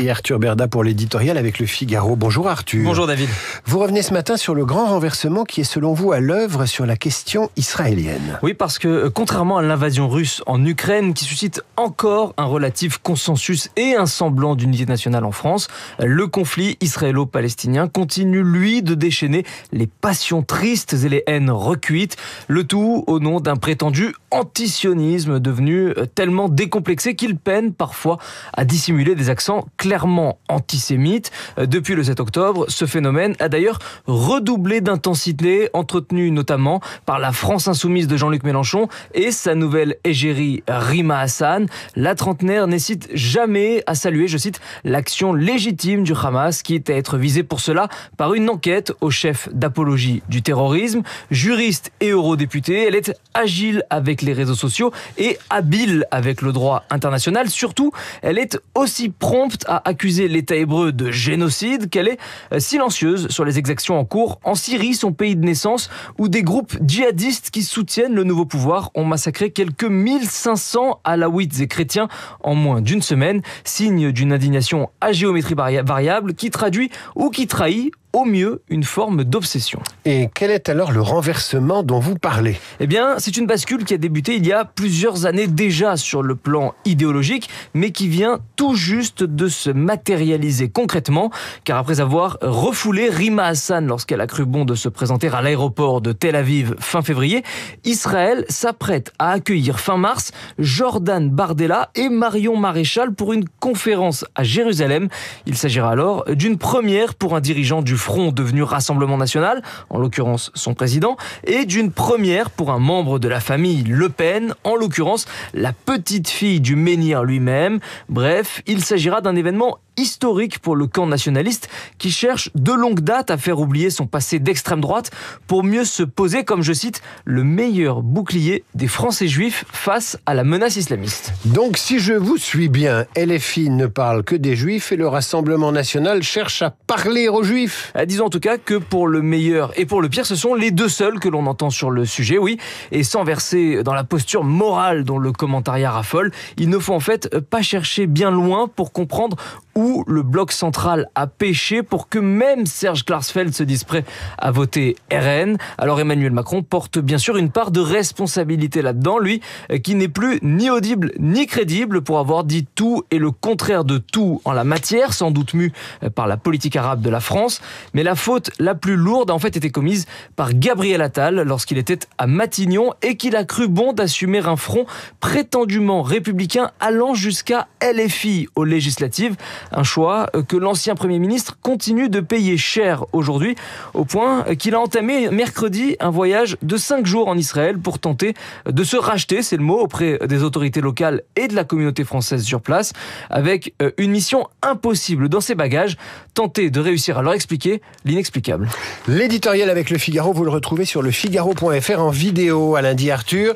Et Arthur Berda pour l'éditorial avec Le Figaro. Bonjour Arthur. Bonjour David. Vous revenez ce matin sur le grand renversement qui est selon vous à l'œuvre sur la question israélienne. Oui, parce que contrairement à l'invasion russe en Ukraine, qui suscite encore un relatif consensus et un semblant d'unité nationale en France, le conflit israélo-palestinien continue, lui, de déchaîner les passions tristes et les haines recuites, le tout au nom d'un prétendu antisionisme devenu tellement décomplexé qu'il peine parfois à dissimuler des accents clairement antisémites. Depuis le 7 octobre, ce phénomène a d'ailleurs redoublé d'intensité, entretenu notamment par la France insoumise de Jean-Luc Mélenchon et sa nouvelle égérie Rima Hassan. La trentenaire n'hésite jamais à saluer, je cite, l'action légitime du Hamas qui est à être visée pour cela par une enquête au chef d'apologie du terrorisme. Juriste et eurodéputée, elle est agile avec les réseaux sociaux et habile avec le droit international. Surtout, elle est aussi prompte à accuser l'État hébreu de génocide qu'elle est silencieuse sur les exactions en cours en Syrie, son pays de naissance, où des groupes djihadistes qui soutiennent le nouveau pouvoir ont massacré quelques 1500 alaouites et chrétiens en moins d'une semaine, signe d'une indignation à géométrie variable qui traduit ou qui trahit au mieux une forme d'obsession. Et quel est alors le renversement dont vous parlez ? Eh bien, c'est une bascule qui a débuté il y a plusieurs années déjà sur le plan idéologique, mais qui vient tout juste de se matérialiser concrètement, car après avoir refoulé Rima Hassan lorsqu'elle a cru bon de se présenter à l'aéroport de Tel Aviv fin février, Israël s'apprête à accueillir fin mars Jordan Bardella et Marion Maréchal pour une conférence à Jérusalem. Il s'agira alors d'une première pour un dirigeant du Front devenu Rassemblement National, en l'occurrence son président, et d'une première pour un membre de la famille Le Pen, en l'occurrence la petite fille du menhir lui-même. Bref, il s'agira d'un événement historique pour le camp nationaliste qui cherche de longue date à faire oublier son passé d'extrême droite pour mieux se poser, comme je cite, le meilleur bouclier des Français juifs face à la menace islamiste. Donc si je vous suis bien, LFI ne parle que des juifs et le Rassemblement National cherche à parler aux juifs. Disons en tout cas que pour le meilleur et pour le pire, ce sont les deux seuls que l'on entend sur le sujet, oui, et sans verser dans la posture morale dont le commentariat raffole, il ne faut en fait pas chercher bien loin pour comprendre où le bloc central a péché pour que même Serge Klarsfeld se dise prêt à voter RN. Alors Emmanuel Macron porte bien sûr une part de responsabilité là-dedans, lui qui n'est plus ni audible ni crédible pour avoir dit tout et le contraire de tout en la matière, sans doute mu par la politique arabe de la France. Mais la faute la plus lourde a en fait été commise par Gabriel Attal lorsqu'il était à Matignon et qu'il a cru bon d'assumer un front prétendument républicain allant jusqu'à LFI aux législatives. Un choix que l'ancien Premier ministre continue de payer cher aujourd'hui, au point qu'il a entamé mercredi un voyage de 5 jours en Israël pour tenter de se racheter, c'est le mot, auprès des autorités locales et de la communauté française sur place, avec une mission impossible dans ses bagages, tenter de réussir à leur expliquer l'inexplicable. L'éditorial avec Le Figaro, vous le retrouvez sur lefigaro.fr en vidéo. À lundi Arthur.